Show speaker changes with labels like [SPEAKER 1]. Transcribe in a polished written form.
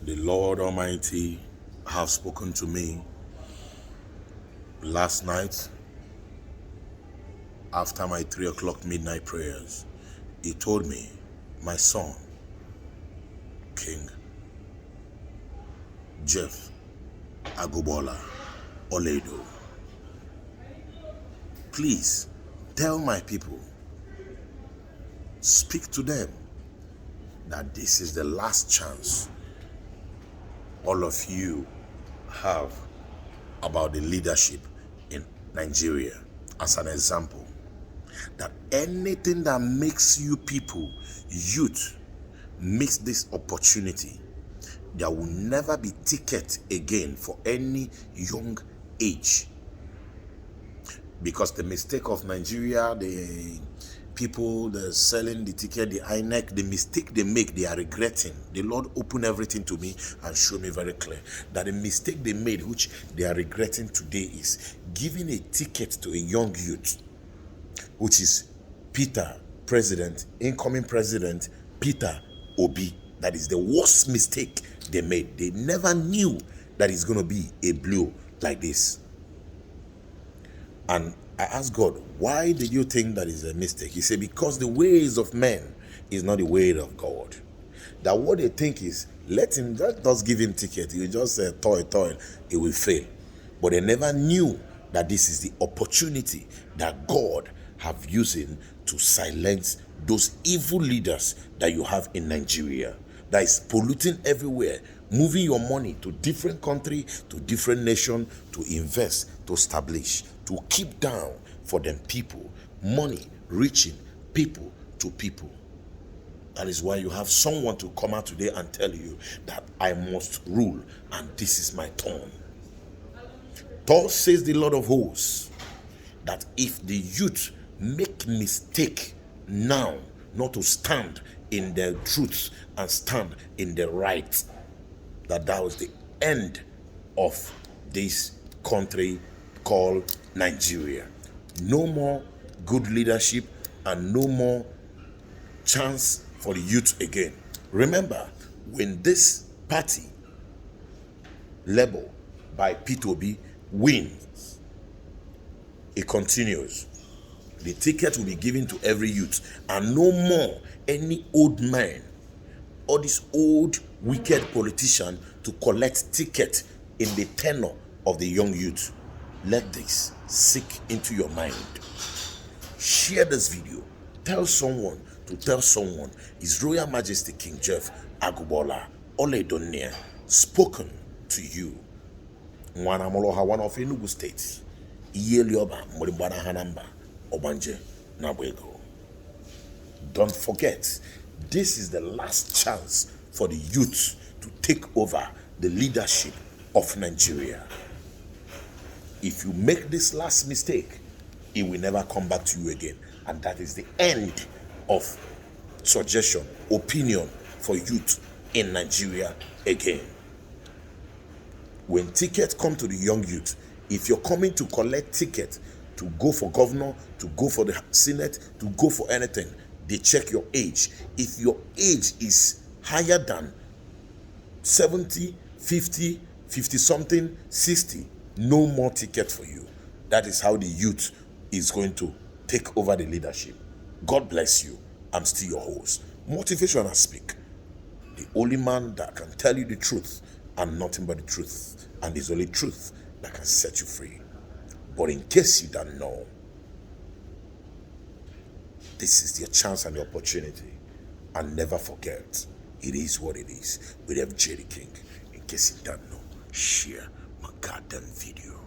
[SPEAKER 1] The Lord Almighty have spoken to me last night after my 3 o'clock midnight prayers. He told me, my son, King Jeff Agugbola Oledo, please tell my people, speak to them that this is the last chance all of you have about the leadership in Nigeria. As an example, that anything that makes you people, youth, miss this opportunity, there will never be ticket again for any young age. Because the mistake of Nigeria, the people that are selling the ticket, the INEC, the mistake they make, they are regretting. The Lord opened everything to me and showed me very clear that the mistake they made, which they are regretting today, is giving a ticket to a young youth, which is Peter, president, incoming president, Peter Obi. That is the worst mistake they made. They never knew that it's going to be a blow like this. And I asked God, why did you think that is a mistake? He said, because the ways of men is not the way of God. That what they think is, let us give him ticket. He will just say, toil, he will fail. But they never knew that this is the opportunity that God have using to silence those evil leaders that you have in Nigeria, that is polluting everywhere, moving your money to different country, to different nation, to invest, to establish, to keep down for them people, money reaching people to people. That is why you have someone to come out today and tell you that I must rule and this is my turn. Thus says the Lord of hosts, that if the youth make mistake now not to stand in the truth and stand in the right, that was the end of this country called Nigeria. No more good leadership and no more chance for the youth again. Remember, when this party labeled by P2B wins, it continues. The ticket will be given to every youth, and no more any old man or this old wicked politician to collect ticket in the tenure of the young youth. Let this sink into your mind. Share this video. Tell someone to tell someone. His Royal Majesty King Jeff Agugbola Oledo spoken to you. Mwanamoloha, one of Enugu State. Iyelioba Moribana Hanamba Obanje Nabwego. Don't forget, this is the last chance for the youth to take over the leadership of Nigeria. If you make this last mistake, it will never come back to you again. And that is the end of suggestion, opinion for youth in Nigeria again. When tickets come to the young youth, if you're coming to collect ticket to go for governor, to go for the Senate, to go for anything, they check your age. If your age is higher than 70, 50, 50 something, 60, no more ticket for you. That is how the youth is going to take over the leadership. God bless you. I'm still your host, Motivational Speak, the only man that can tell you the truth and nothing but the truth, and there's only truth that can set you free. But in case you don't know, this is your chance and the opportunity. And never forget, it is what it is with FJ the King. In case you don't know, share my goddamn video.